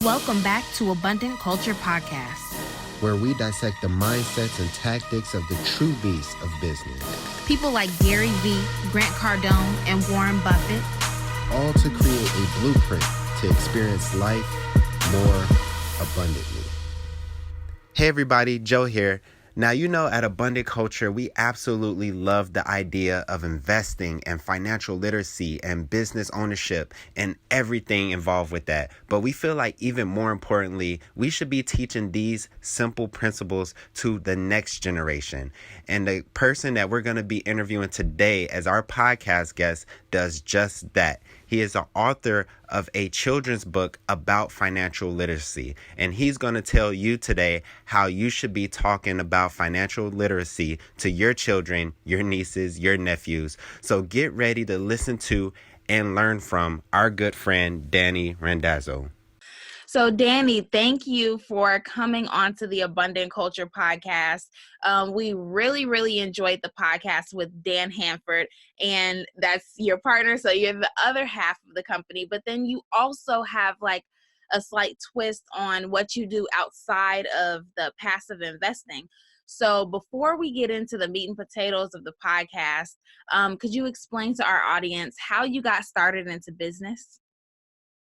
Welcome back to Abundant Culture Podcast, where we dissect the mindsets and tactics of the true beasts of business. People like Gary Vee, Grant Cardone, and Warren Buffett. All to create a blueprint to experience life more abundantly. Hey everybody, Joe here. Now, at Abundant Culture, we absolutely love the idea of investing and financial literacy and business ownership and everything involved with that. But we feel like even more importantly, we should be teaching these simple principles to the next generation. And the person that we're going to be interviewing today as our podcast guest does just that. He is the author of a children's book about financial literacy, and he's going to tell you today how you should be talking about financial literacy to your children, your nieces, your nephews. So get ready to listen to and learn from our good friend, Danny Randazzo. So, Danny, thank you for coming on to the Abundant Culture Podcast. We really enjoyed the podcast with Dan Hanford, and that's your partner. So you're the other half of the company, but then you also have like a slight twist on what you do outside of the passive investing. So before we get into the meat and potatoes of the podcast, could you explain to our audience how you got started into business?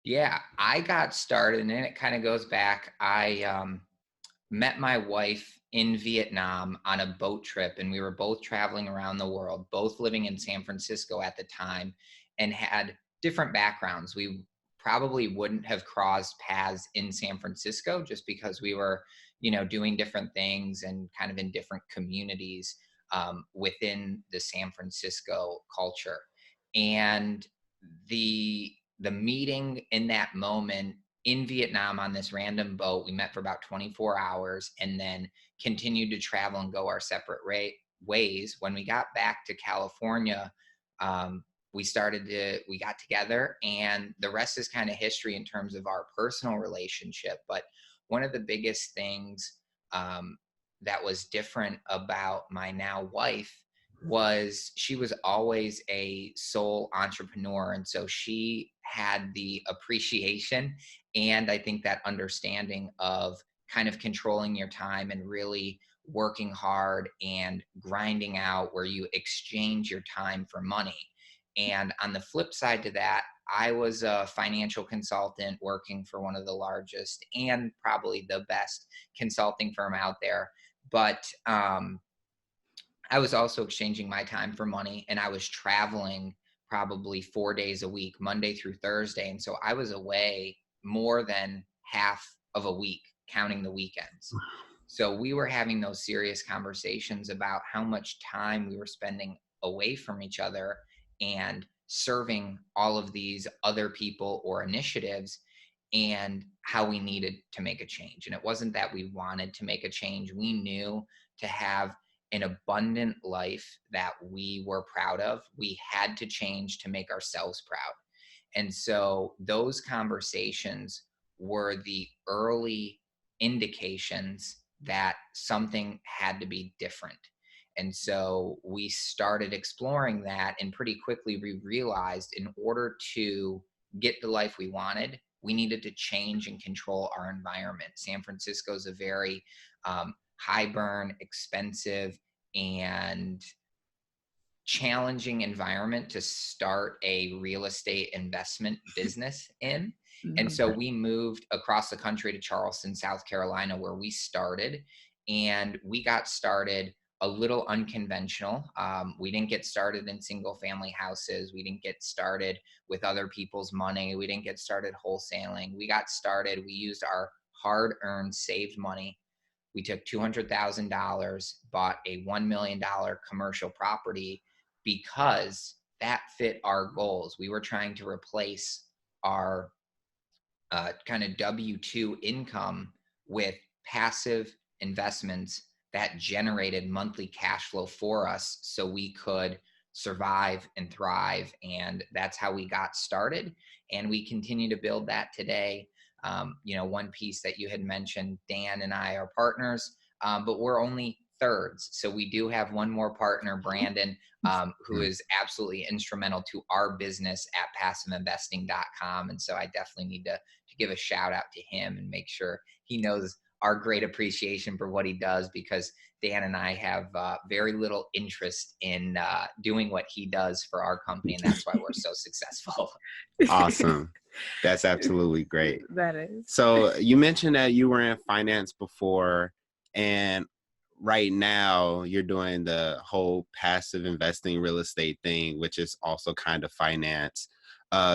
Yeah, I got started, and it kind of goes back. I met my wife in Vietnam on a boat trip, and we were both traveling around the world, both living in San Francisco at the time, and had different backgrounds. We probably wouldn't have crossed paths in San Francisco just because we were, doing different things and kind of in different communities within the San Francisco culture. And the meeting in that moment in Vietnam on this random boat, we met for about 24 hours and then continued to travel and go our separate ways. When we got back to California, we got together, and the rest is kind of history in terms of our personal relationship. But one of the biggest things that was different about my now wife was she was always a sole entrepreneur. And so she had the appreciation and I think that understanding of kind of controlling your time and really working hard and grinding out where you exchange your time for money. And on the flip side to that, I was a financial consultant working for one of the largest and probably the best consulting firm out there. But I was also exchanging my time for money, and I was traveling probably 4 days a week, Monday through Thursday. And so I was away more than half of a week, counting the weekends. So we were having those serious conversations about how much time we were spending away from each other and serving all of these other people or initiatives, and how we needed to make a change. And it wasn't that we wanted to make a change. We knew to have an abundant life that we were proud of, we had to change to make ourselves proud. And so those conversations were the early indications that something had to be different. And so we started exploring that, and pretty quickly we realized in order to get the life we wanted, we needed to change and control our environment. San Francisco is a very high burn, expensive, and challenging environment to start a real estate investment business in. And so we moved across the country to Charleston, South Carolina, where we started. And we got started a little unconventional. We didn't get started in single family houses. We didn't get started with other people's money. We didn't get started wholesaling. We used our hard-earned, saved money. We took $200,000, bought a $1 million commercial property because that fit our goals. We were trying to replace our kind of W-2 income with passive investments that generated monthly cash flow for us so we could survive and thrive. And that's how we got started. And we continue to build that today. One piece that you had mentioned, Dan and I are partners, but we're only thirds. So we do have one more partner, Brandon, who is absolutely instrumental to our business at passiveinvesting.com. And so I definitely need to give a shout out to him and make sure he knows our great appreciation for what he does, because Dan and I have very little interest in doing what he does for our company, and that's why we're so successful. Awesome. That's absolutely great. That is. So you mentioned that you were in finance before, and right now you're doing the whole passive investing real estate thing, which is also kind of finance.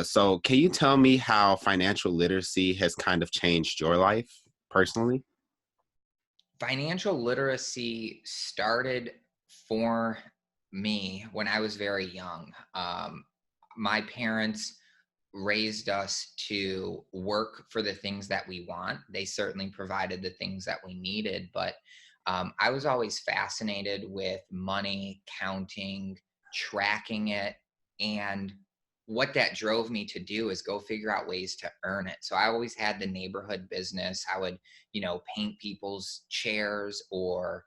So can you tell me how financial literacy has kind of changed your life personally? Financial literacy started for me when I was very young. My parents raised us to work for the things that we want. They certainly provided the things that we needed, but I was always fascinated with money, counting, tracking it, and what that drove me to do is go figure out ways to earn it. So I always had the neighborhood business. I would, paint people's chairs or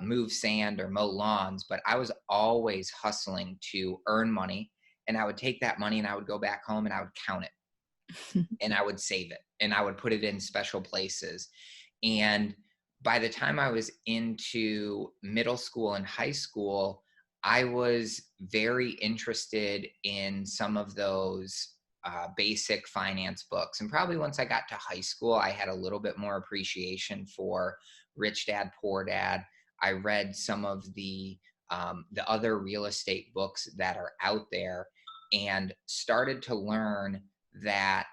move sand or mow lawns, but I was always hustling to earn money. And I would take that money and I would go back home and I would count it and I would save it and I would put it in special places. And by the time I was into middle school and high school, I was very interested in some of those basic finance books. And probably once I got to high school, I had a little bit more appreciation for Rich Dad, Poor Dad. I read some of the other real estate books that are out there and started to learn that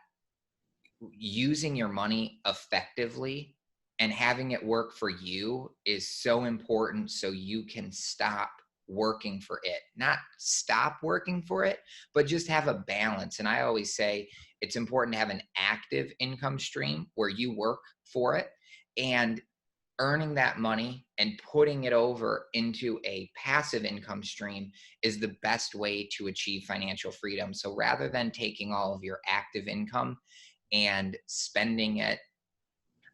using your money effectively and having it work for you is so important, so you can stop working for it. Not stop working for it, but just have a balance. And I always say it's important to have an active income stream where you work for it, and earning that money and putting it over into a passive income stream is the best way to achieve financial freedom. So rather than taking all of your active income and spending it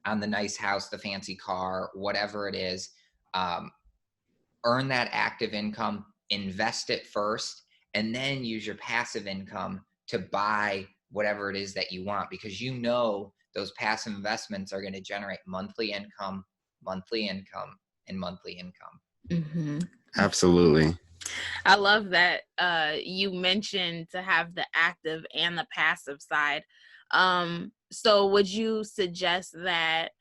on the nice house, the fancy car, whatever it is, earn that active income, invest it first, and then use your passive income to buy whatever it is that you want, because those passive investments are going to generate monthly income, and monthly income. Mm-hmm. Absolutely. I love that you mentioned to have the active and the passive side. So would you suggest that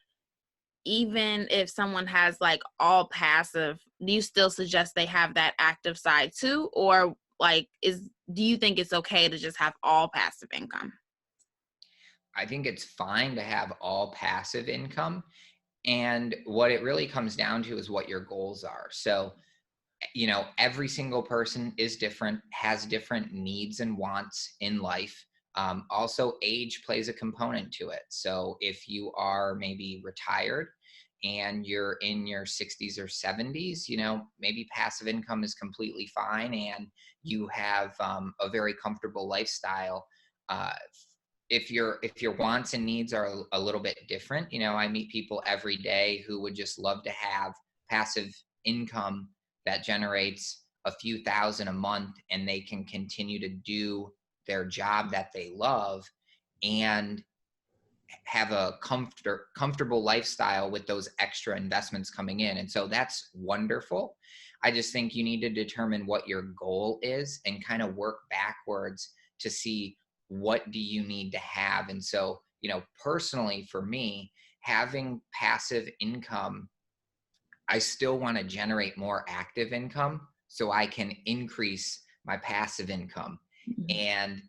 even if someone has like all passive, do you still suggest they have that active side too? Or do you think it's okay to just have all passive income? I think it's fine to have all passive income. And what it really comes down to is what your goals are. So, every single person is different, has different needs and wants in life. Also, age plays a component to it. So if you are maybe retired and you're in your 60s or 70s, maybe passive income is completely fine and you have a very comfortable lifestyle. If your wants and needs are a little bit different, I meet people every day who would just love to have passive income that generates a few thousand a month, and they can continue to do their job that they love and have a comfortable lifestyle with those extra investments coming in. And so that's wonderful. I just think you need to determine what your goal is and kind of work backwards to see what do you need to have. And so, personally for me, having passive income, I still want to generate more active income so I can increase my passive income. And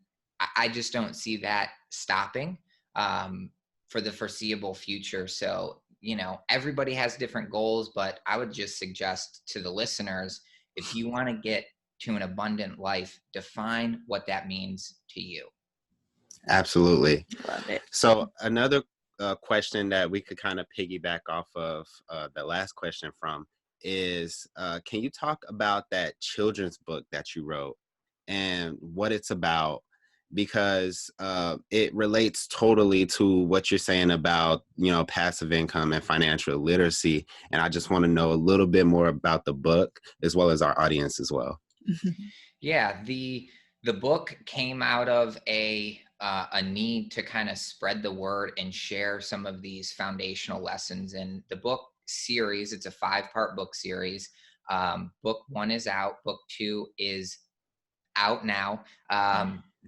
I just don't see that stopping for the foreseeable future. So, everybody has different goals, but I would just suggest to the listeners, if you want to get to an abundant life, define what that means to you. Absolutely. Love it. So another question that we could kind of piggyback off of the last question from is, can you talk about that children's book that you wrote and what it's about? Because it relates totally to what you're saying about, passive income and financial literacy. And I just want to know a little bit more about the book as well as our audience as well. Yeah, the book came out of a a need to kind of spread the word and share some of these foundational lessons. In the book series, it's a 5-part book series. Book 1 is out. Book 2 is out now.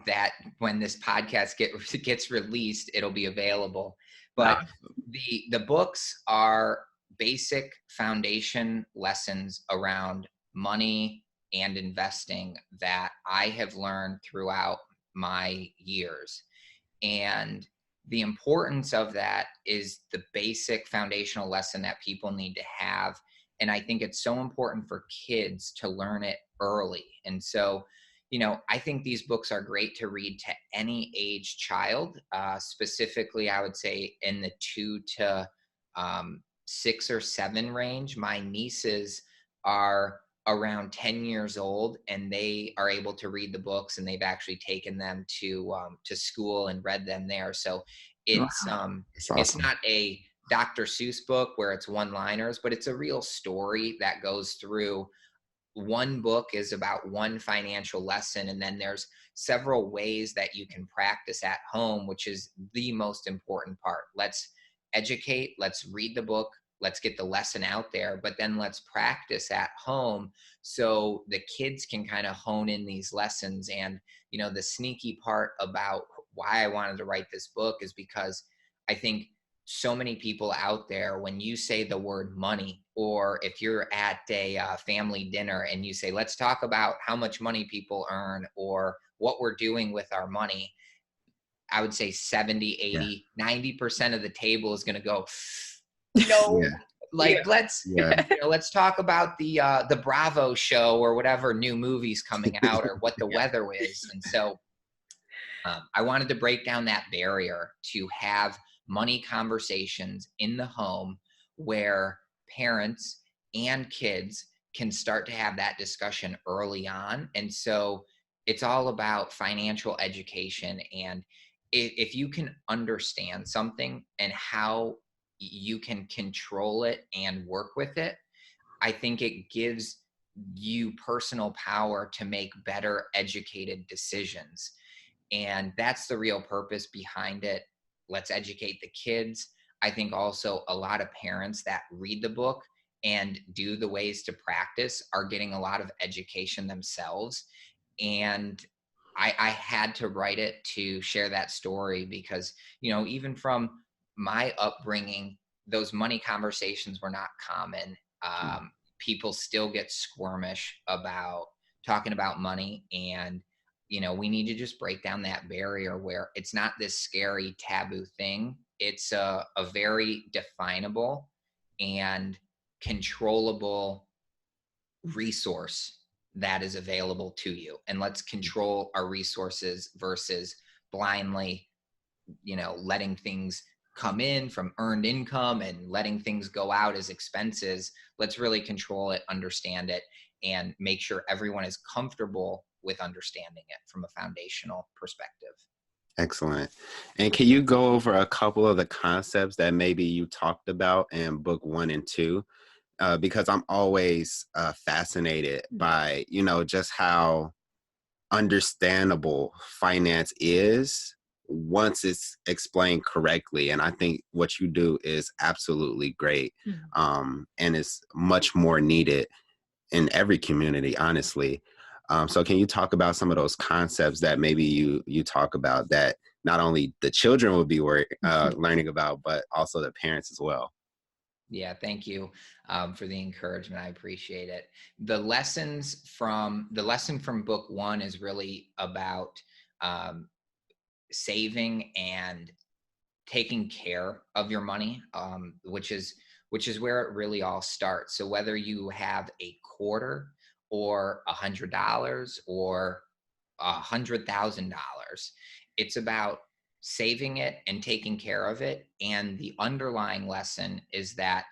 That when this podcast gets released, it'll be available. But the books are basic foundation lessons around money and investing that I have learned throughout my years. And the importance of that is the basic foundational lesson that people need to have. And I think it's so important for kids to learn it early. And so, I think these books are great to read to any age child. Specifically, I would say in the 2 to 6 or 7 range. My nieces are around 10 years old, and they are able to read the books, and they've actually taken them to school and read them there. So it's Awesome. it's not a Dr. Seuss book where it's one-liners, but it's a real story that goes through. One book is about one financial lesson, and then there's several ways that you can practice at home, which is the most important part. Let's educate, let's read the book, let's get the lesson out there, but then let's practice at home so the kids can kind of hone in these lessons. And the sneaky part about why I wanted to write this book is because I think so many people out there, when you say the word money, or if you're at a family dinner and you say, let's talk about how much money people earn or what we're doing with our money, I would say 70, 80, 90% of the table is going to go, let's talk about the Bravo show or whatever new movie's coming out or what the weather is. And so I wanted to break down that barrier to have money conversations in the home where parents and kids can start to have that discussion early on. And so it's all about financial education. And if you can understand something and how you can control it and work with it, I think it gives you personal power to make better educated decisions. And that's the real purpose behind it. Let's educate the kids. I think also a lot of parents that read the book and do the ways to practice are getting a lot of education themselves. And I had to write it to share that story because, even from my upbringing, those money conversations were not common. People still get squirmish about talking about money, and we need to just break down that barrier where it's not this scary taboo thing. It's a very definable and controllable resource that is available to you. And let's control our resources versus blindly, letting things come in from earned income and letting things go out as expenses. Let's really control it, understand it, and make sure everyone is comfortable with understanding it from a foundational perspective. Excellent. And can you go over a couple of the concepts that maybe you talked about in book 1 and 2? Because I'm always fascinated by, just how understandable finance is once it's explained correctly. And I think what you do is absolutely great. And it's much more needed in every community, honestly. So can you talk about some of those concepts that maybe you talk about that not only the children will be learning about, but also the parents as well? Yeah, thank you for the encouragement. I appreciate it. The lesson from book 1 is really about saving and taking care of your money, which is where it really all starts. So whether you have a quarter or $100 or $100,000, it's about saving it and taking care of it. And the underlying lesson is that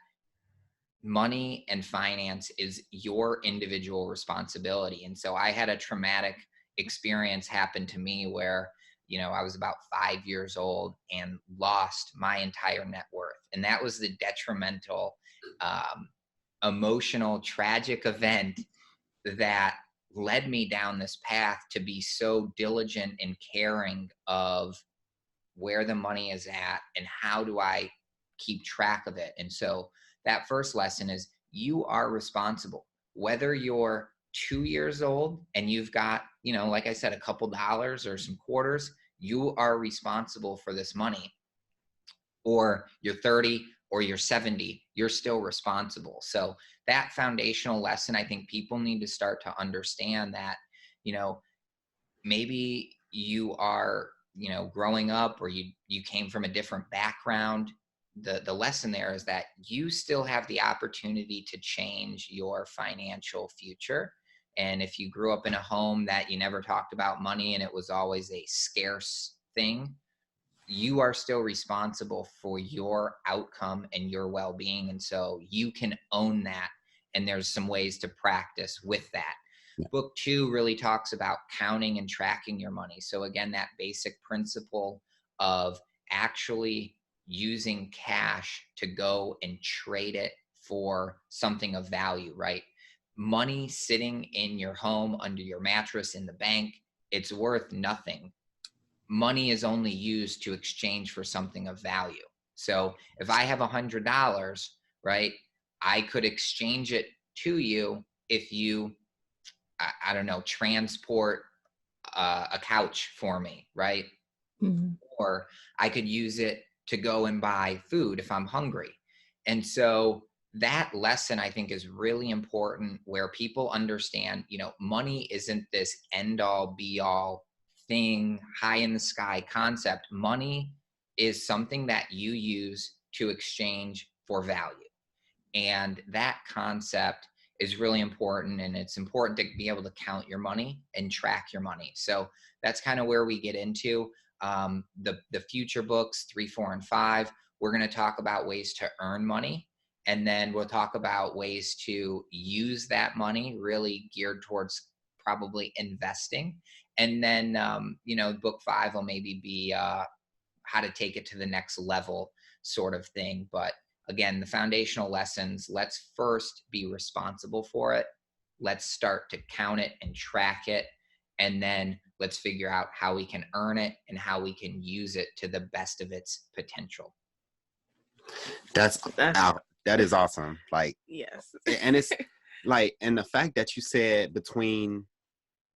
money and finance is your individual responsibility. And so I had a traumatic experience happen to me where, I was about 5 years old and lost my entire net worth. And that was the detrimental, emotional, tragic event that led me down this path to be so diligent and caring of where the money is at and how do I keep track of it. And so that first lesson is you are responsible. Whether you're 2 years old and you've got, like I said, a couple dollars or some quarters, you are responsible for this money. Or you're 30 or you're 70, you're still responsible. So that foundational lesson, I think people need to start to understand that, maybe you are, growing up, or you came from a different background. The lesson there is that you still have the opportunity to change your financial future. And if you grew up in a home that you never talked about money and it was always a scarce thing, you are still responsible for your outcome and your well-being. And so you can own that. And there's some ways to practice with that. Yeah. Book 2 really talks about counting and tracking your money. So again, that basic principle of actually using cash to go and trade it for something of value, right? Money sitting in your home, under your mattress, in the bank, it's worth nothing. Money is only used to exchange for something of value. So if I have $100, right, I could exchange it to you if you, I don't know, transport a couch for me, right? Mm-hmm. Or I could use it to go and buy food if I'm hungry. And so that lesson, I think, is really important, where people understand, money isn't this end all be all thing, high in the sky concept. Money is something that you use to exchange for value. And that concept is really important. And it's important to be able to count your money and track your money. So that's kind of where we get into the future books 3, 4, and 5. We're going to talk about ways to earn money. And then we'll talk about ways to use that money, really geared towards probably investing. And then, book 5 will maybe be how to take it to the next level sort of thing. But again, the foundational lessons, let's first be responsible for it. Let's start to count it and track it. And then let's figure out how we can earn it and how we can use it to the best of its potential. That is awesome. Like, yes. And it's like, and the fact that you said between,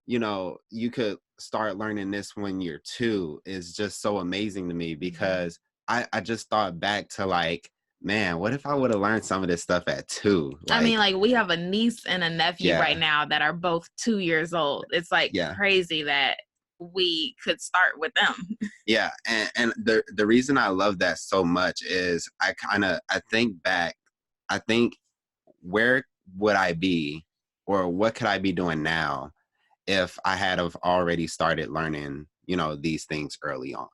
you could start learning this when you're 2 is just so amazing to me, because I just thought back to, like, man, what if I would have learned some of this stuff at 2? Like, I mean, like, we have a niece and a nephew right now that are both 2 years old. It's like crazy that we could start with them. Yeah. And the reason I love that so much is I think back, I think, where would I be, or what could I be doing now if I had have already started learning, these things early on?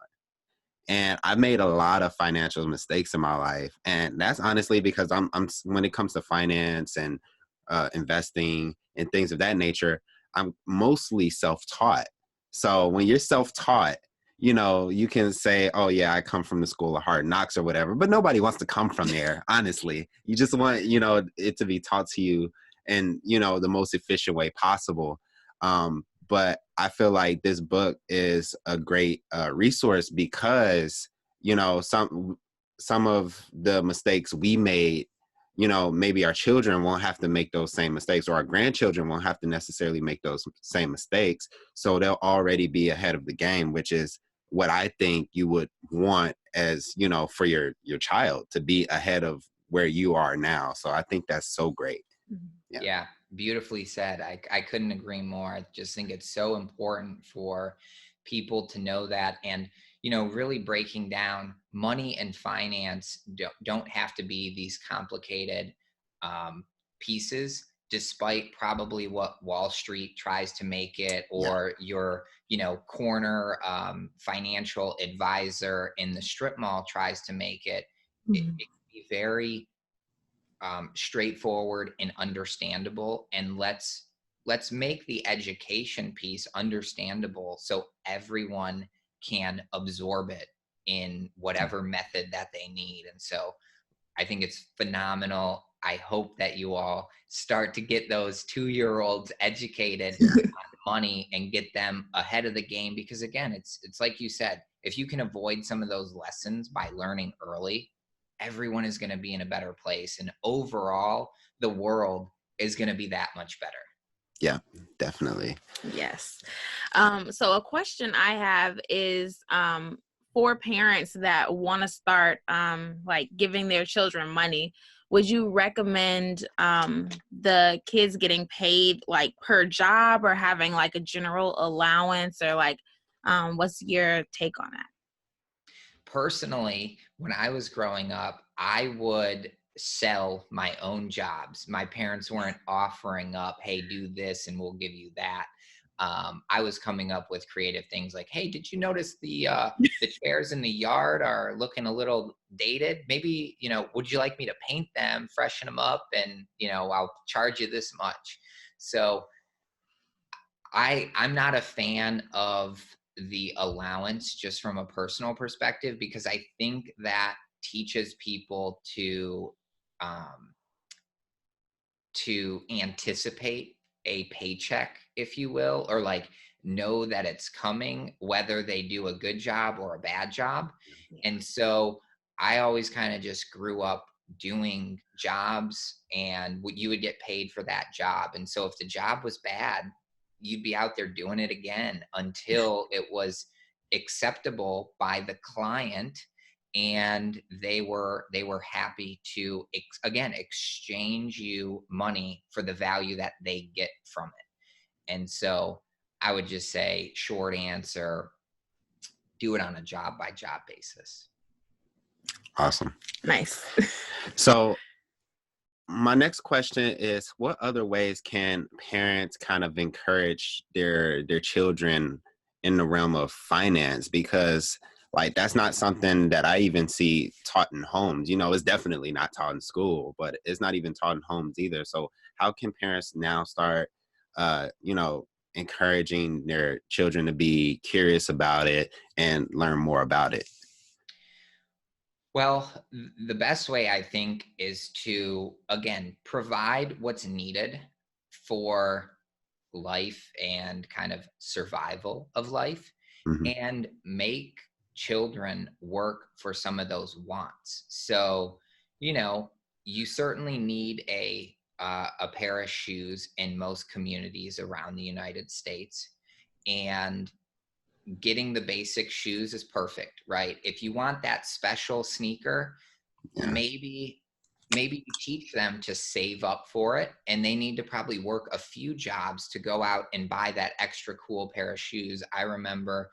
And I've made a lot of financial mistakes in my life. And that's honestly because I'm when it comes to finance and investing and things of that nature, I'm mostly self-taught. So when you're self-taught, you can say, oh yeah, I come from the school of hard knocks or whatever, but nobody wants to come from there. Honestly, you just want, it to be taught to you in, the most efficient way possible. But I feel like this book is a great resource because, some of the mistakes we made, maybe our children won't have to make those same mistakes, or our grandchildren won't have to necessarily make those same mistakes. So they'll already be ahead of the game, which is what I think you would want as, for your child to be ahead of where you are now. So I think that's so great. Yeah. Beautifully said. I couldn't agree more. I just think it's so important for people to know that. And, really breaking down money and finance don't have to be these complicated pieces, despite probably what Wall Street tries to make it, or your, corner financial advisor in the strip mall tries to make it. It can be very straightforward and understandable, and let's make the education piece understandable so everyone can absorb it in whatever method that they need. And so I think it's phenomenal. I hope that you all start to get those 2-year-olds educated Yeah. on money and get them ahead of the game. Because again, it's like you said, if you can avoid some of those lessons by learning early, everyone is going to be in a better place. And overall, the world is going to be that much better. Yeah, definitely. Yes. So a question I have is for parents that want to start like giving their children money, would you recommend the kids getting paid like per job or having like a general allowance, or like what's your take on that? Personally, when I was growing up, I would sell my own jobs. My parents weren't offering up, hey, do this and we'll give you that. I was coming up with creative things like, hey, did you notice the chairs in the yard are looking a little dated? Maybe, would you like me to paint them, freshen them up, and, I'll charge you this much. So I'm not a fan of the allowance just from a personal perspective, because I think that teaches people um, to anticipate a paycheck, if you will, or like know that it's coming, whether they do a good job or a bad job. And so I always kind of just grew up doing jobs, and you would get paid for that job. And so if the job was bad, you'd be out there doing it again until it was acceptable by the client, and they were happy to again exchange you money for the value that they get from it. And so I would just say, short answer, do it on a job by job basis. Awesome. Nice. So my next question is, what other ways can parents kind of encourage their children in the realm of finance? Because like, that's not something that I even see taught in homes. It's definitely not taught in school, but it's not even taught in homes either. So how can parents now start, encouraging their children to be curious about it and learn more about it? Well, the best way, I think, is to, again, provide what's needed for life and kind of survival of life, Mm-hmm. and make children work for some of those wants. So, you certainly need a pair of shoes in most communities around the United States, and getting the basic shoes is perfect, right? If you want that special sneaker, Yeah. maybe you teach them to save up for it, and they need to probably work a few jobs to go out and buy that extra cool pair of shoes. I remember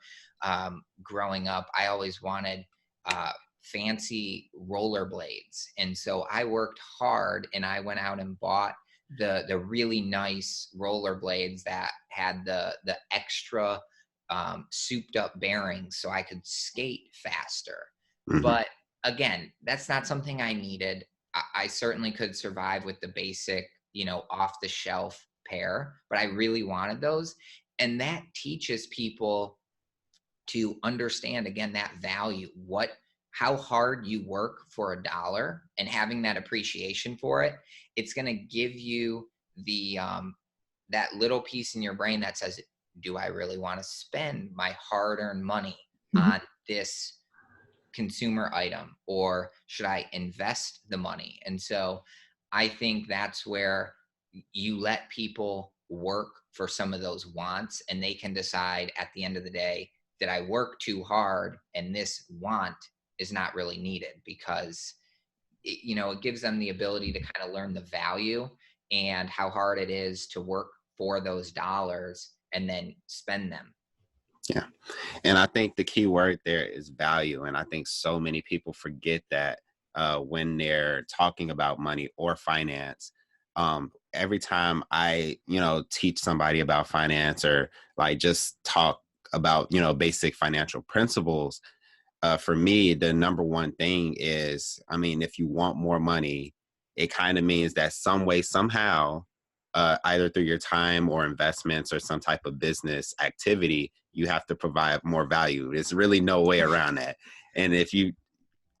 growing up, I always wanted fancy rollerblades, and so I worked hard and I went out and bought the really nice rollerblades that had the extra souped up bearings so I could skate faster. Mm-hmm. But again, that's not something I needed. I certainly could survive with the basic, off the shelf pair, but I really wanted those. And that teaches people to understand, again, that value, how hard you work for a dollar, and having that appreciation for it. It's going to give you that little piece in your brain that says, do I really want to spend my hard-earned money on this consumer item, or should I invest the money? And so I think that's where you let people work for some of those wants, and they can decide at the end of the day, did I work too hard and this want is not really needed? Because it gives them the ability to kind of learn the value and how hard it is to work for those dollars and then spend them. Yeah. And I think the key word there is value. And I think so many people forget that when they're talking about money or finance. Every time I, teach somebody about finance, or like just talk about, basic financial principles, for me, the number one thing is, if you want more money, it kind of means that some way, somehow, either through your time or investments or some type of business activity, you have to provide more value. There's really no way around that. And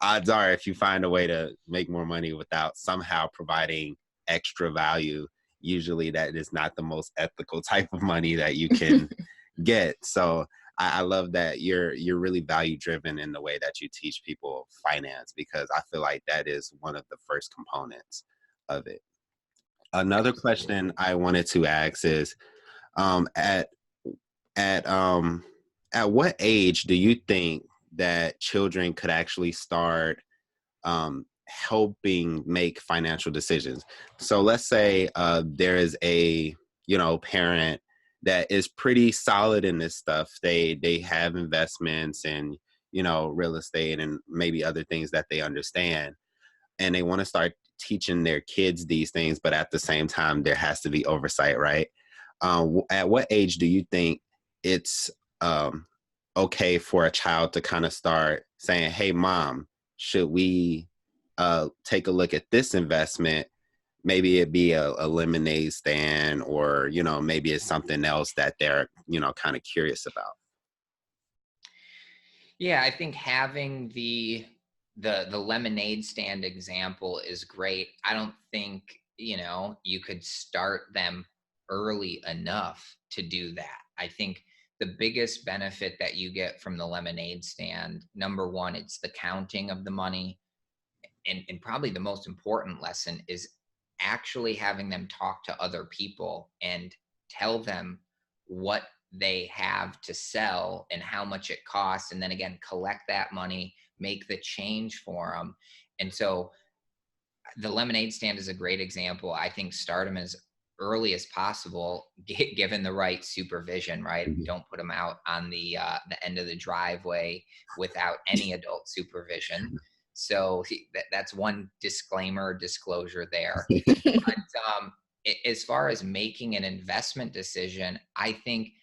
odds are if you find a way to make more money without somehow providing extra value, usually that is not the most ethical type of money that you can get. So I love that you're really value driven in the way that you teach people finance, because I feel like that is one of the first components of it. Another question I wanted to ask is, um, at at um, at what age do you think that children could actually start helping make financial decisions? So let's say there is a parent that is pretty solid in this stuff. They have investments and real estate and maybe other things that they understand, and they want to start teaching their kids these things, but at the same time there has to be oversight, right? At what age do you think it's okay for a child to kind of start saying, hey mom, should we take a look at this investment? Maybe it be a lemonade stand, or maybe it's something else that they're kind of curious about. Yeah, I think having the lemonade stand example is great. I don't think, you could start them early enough to do that. I think the biggest benefit that you get from the lemonade stand, number one, it's the counting of the money. And probably the most important lesson is actually having them talk to other people and tell them what they have to sell and how much it costs, and then again collect that money, make the change for them. And so the lemonade stand is a great example. I think start them as early as possible, given the right supervision, right? Mhm. Don't put them out on the end of the driveway without any adult supervision. So that's one disclosure there. But as far as making an investment decision, I think,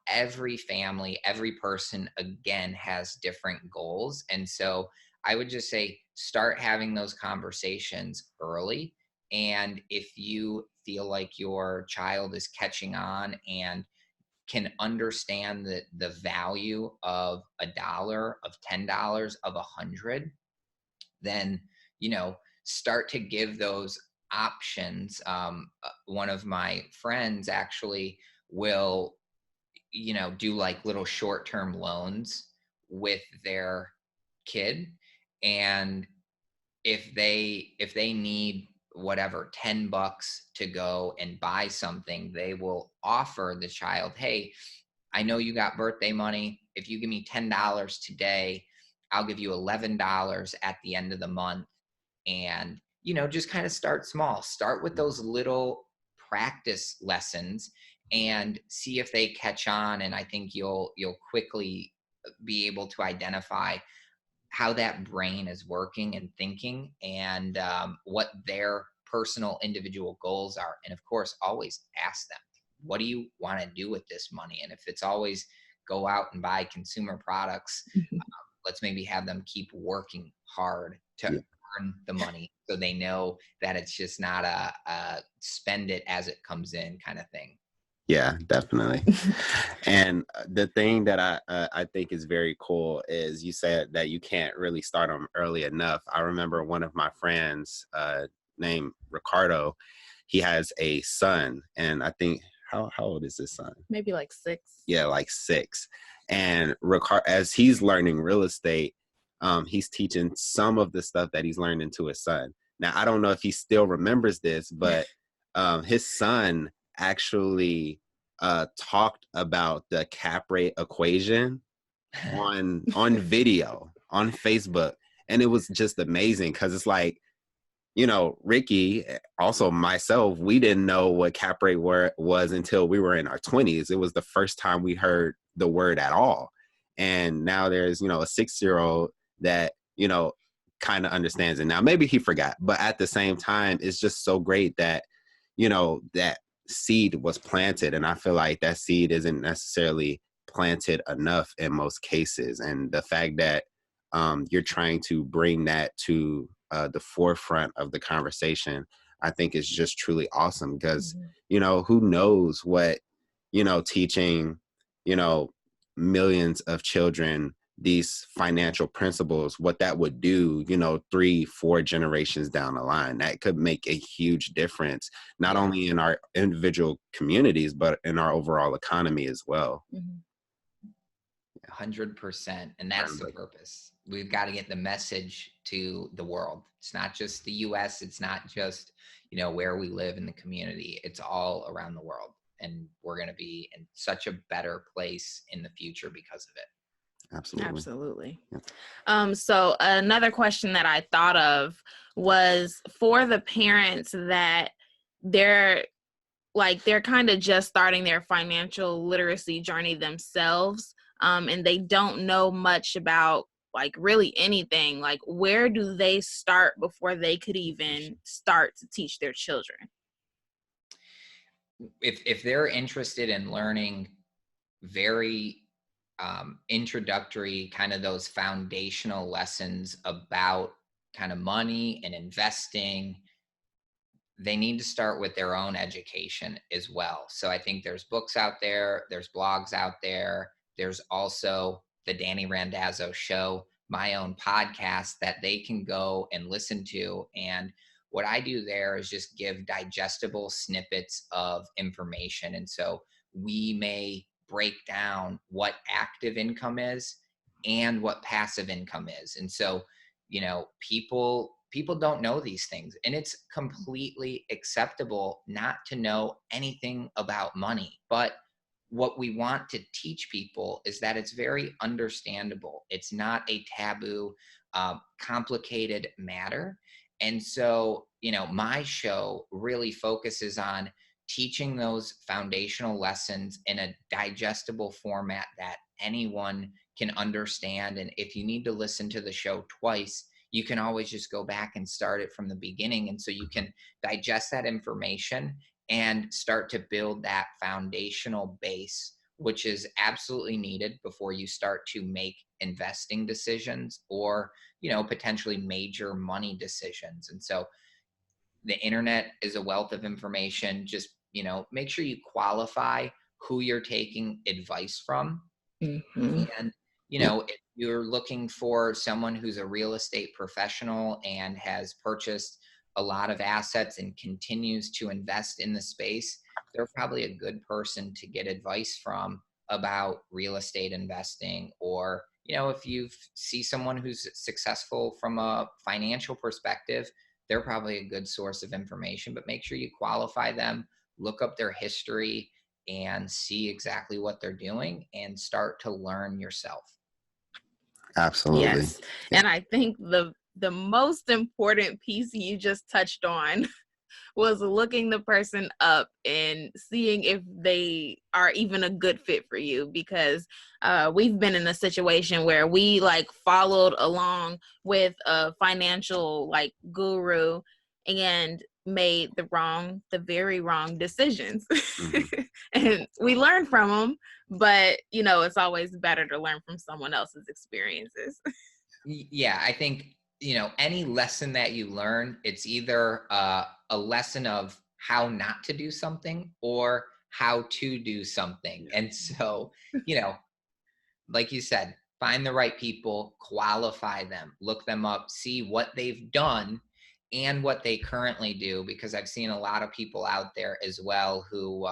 every family, every person, again, has different goals. And so I would just say start having those conversations early. And if you feel like your child is catching on and can understand the value of $1, of $10, of 100, then start to give those options. One of my friends actually will do like little short-term loans with their kid, and if they need whatever $10 to go and buy something, they will offer the child, hey, I know you got birthday money. If you give me $10 today, I'll give you $11 at the end of the month. And just kind of start small. Start with those little practice lessons and see if they catch on. And I think you'll quickly be able to identify how that brain is working and thinking, and what their personal individual goals are. And of course, always ask them, what do you want to do with this money? And if it's always go out and buy consumer products, let's maybe have them keep working hard to earn the money, so they know that it's just not a spend it as it comes in kind of thing. Yeah, definitely. And the thing that I think is very cool is you said that you can't really start them early enough. I remember one of my friends named Ricardo. He has a son, and I think how old is his son? Maybe like 6. Yeah, like 6. And Ricardo, as he's learning real estate, he's teaching some of the stuff that he's learned to his son. Now, I don't know if he still remembers this, but his son actually talked about the cap rate equation on video on Facebook, and it was just amazing because it's like, Ricky, also myself, we didn't know what cap rate was until we were in our 20s. It was the first time we heard the word at all, and now there's a 6-year-old that kind of understands it now. Maybe he forgot, but at the same time, it's just so great that that seed was planted, and I feel like that seed isn't necessarily planted enough in most cases. And the fact that you're trying to bring that to the forefront of the conversation, I think is just truly awesome, because who knows what teaching millions of children these financial principles, what that would do, 3-4 generations down the line. That could make a huge difference, not only in our individual communities, but in our overall economy as well. 100%. And that's the purpose. We've got to get the message to the world. It's not just the US. It's not just, where we live in the community. It's all around the world. And we're going to be in such a better place in the future because of it. Absolutely. Yeah. So another question that I thought of was for the parents that they're kind of just starting their financial literacy journey themselves, and they don't know much about really anything. Where do they start before they could even start to teach their children? If they're interested in learning very introductory, kind of those foundational lessons about kind of money and investing, they need to start with their own education as well. So I think there's books out there, there's blogs out there, there's also the Danny Randazzo Show, my own podcast that they can go and listen to. And what I do there is just give digestible snippets of information. And so we may break down what active income is and what passive income is. And so, people don't know these things, and it's completely acceptable not to know anything about money. But what we want to teach people is that it's very understandable. It's not a taboo, complicated matter. And so, my show really focuses on teaching those foundational lessons in a digestible format that anyone can understand. And if you need to listen to the show twice, you can always just go back and start it from the beginning. And so you can digest that information and start to build that foundational base, which is absolutely needed before you start to make investing decisions or, potentially major money decisions. And so the internet is a wealth of information. Just, make sure you qualify who you're taking advice from. Mm-hmm. And, if you're looking for someone who's a real estate professional and has purchased a lot of assets and continues to invest in the space, they're probably a good person to get advice from about real estate investing. Or, if you see someone who's successful from a financial perspective, they're probably a good source of information. But make sure you qualify them, look up their history, and see exactly what they're doing and start to learn yourself. Absolutely. Yes. And I think the most important piece you just touched on was looking the person up and seeing if they are even a good fit for you, because we've been in a situation where we followed along with a financial guru and made the very wrong decisions. Mm-hmm. And we learned from them, but it's always better to learn from someone else's experiences. Yeah, I think any lesson that you learn, it's either a lesson of how not to do something or how to do something. And so, like you said, find the right people, qualify them, look them up, see what they've done and what they currently do, because I've seen a lot of people out there as well who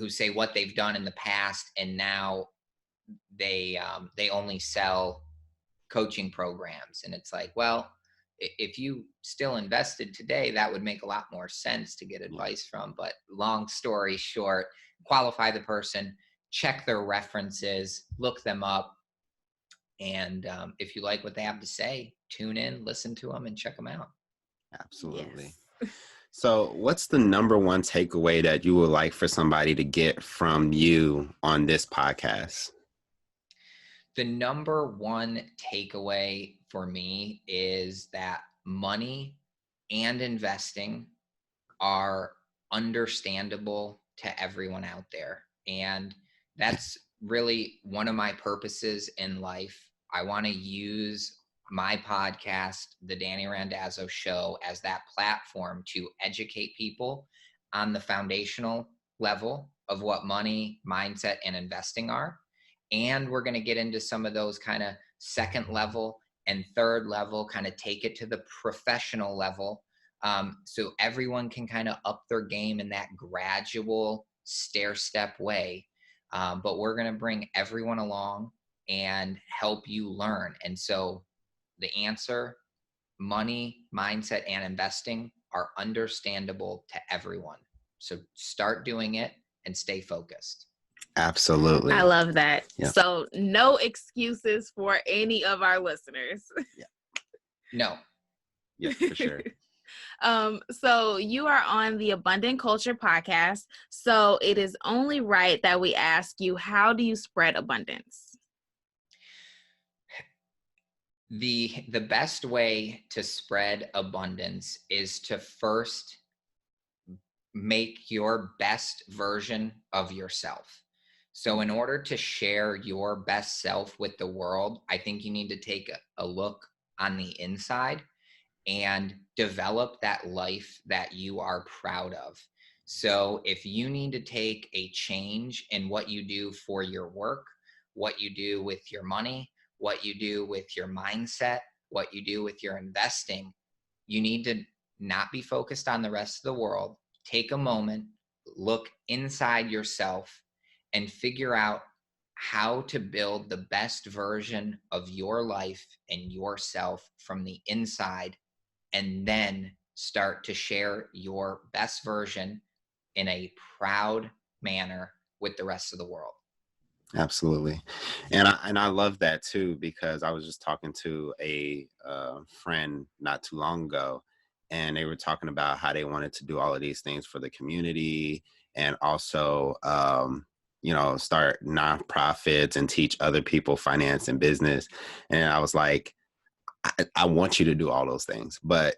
say what they've done in the past, and now they only sell coaching programs. And it's like, well, if you still invested today, that would make a lot more sense to get advice from. But long story short, qualify the person, check their references, look them up. And if you like what they have to say, tune in, listen to them, and check them out. Absolutely. Yes. So what's the number one takeaway that you would like for somebody to get from you on this podcast? The number one takeaway for me is that money and investing are understandable to everyone out there. And that's really one of my purposes in life. I want to use my podcast, The Danny Randazzo Show, as that platform to educate people on the foundational level of what money, mindset, and investing are. And we're going to get into some of those kind of second level and third level, kind of take it to the professional level. So everyone can kind of up their game in that gradual stair step way. But we're going to bring everyone along and help you learn. And so the answer, money, mindset, and investing are understandable to everyone. So start doing it and stay focused. Absolutely. I love that. Yeah. So no excuses for any of our listeners. Yeah. No. Yeah, for sure. So you are on the Abundant Culture podcast. So it is only right that we ask you, how do you spread abundance? The best way to spread abundance is to first make your best version of yourself. So in order to share your best self with the world, I think you need to take a look on the inside and develop that life that you are proud of. So if you need to take a change in what you do for your work, what you do with your money, what you do with your mindset, what you do with your investing, you need to not be focused on the rest of the world. Take a moment, look inside yourself, and figure out how to build the best version of your life and yourself from the inside, and then start to share your best version in a proud manner with the rest of the world. Absolutely. And I love that too, because I was just talking to a friend not too long ago, and they were talking about how they wanted to do all of these things for the community, and also start nonprofits and teach other people finance and business. And I was like, I want you to do all those things, but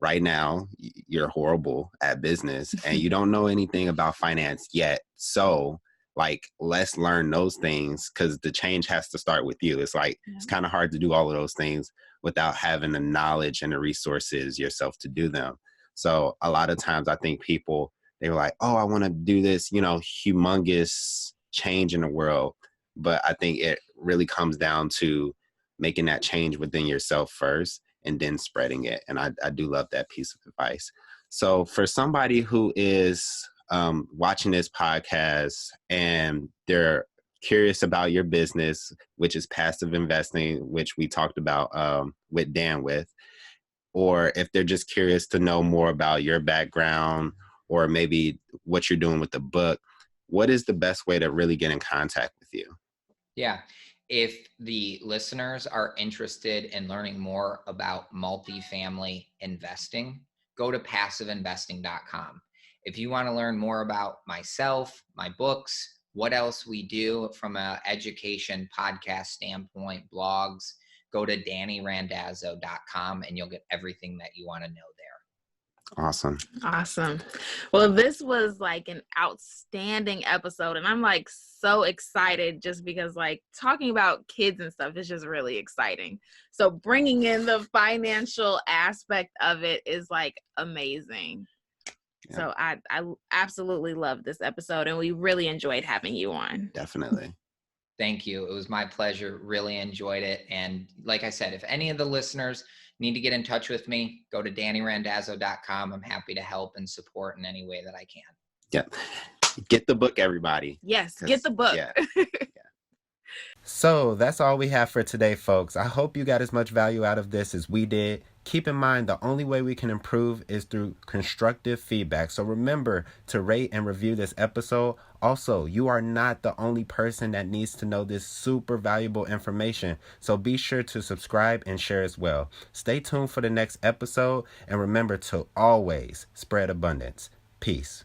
right now you're horrible at business and you don't know anything about finance yet. So like, let's learn those things, because the change has to start with you. It's like, It's kind of hard to do all of those things without having the knowledge and the resources yourself to do them. So a lot of times I think people, they were like, oh, I want to do this, humongous change in the world. But I think it really comes down to making that change within yourself first and then spreading it. And I do love that piece of advice. So for somebody who is watching this podcast and they're curious about your business, which is passive investing, which we talked about with Dan or if they're just curious to know more about your background or maybe what you're doing with the book, what is the best way to really get in contact with you? Yeah. If the listeners are interested in learning more about multifamily investing, go to passiveinvesting.com. If you want to learn more about myself, my books, what else we do from an education podcast standpoint, blogs, go to DannyRandazzo.com and you'll get everything that you want to know there. Awesome. Well, this was like an outstanding episode, and I'm like so excited just because like talking about kids and stuff is just really exciting. So bringing in the financial aspect of it is like amazing. Yeah. So I absolutely love this episode, and we really enjoyed having you on. Definitely. Thank you. It was my pleasure. Really enjoyed it. And like I said, if any of the listeners need to get in touch with me, go to DannyRandazzo.com. I'm happy to help and support in any way that I can. Yeah. Get the book, everybody. Yes, get the book. Yeah. So that's all we have for today, folks. I hope you got as much value out of this as we did. Keep in mind, the only way we can improve is through constructive feedback. So remember to rate and review this episode. Also, you are not the only person that needs to know this super valuable information. So be sure to subscribe and share as well. Stay tuned for the next episode. And remember to always spread abundance. Peace.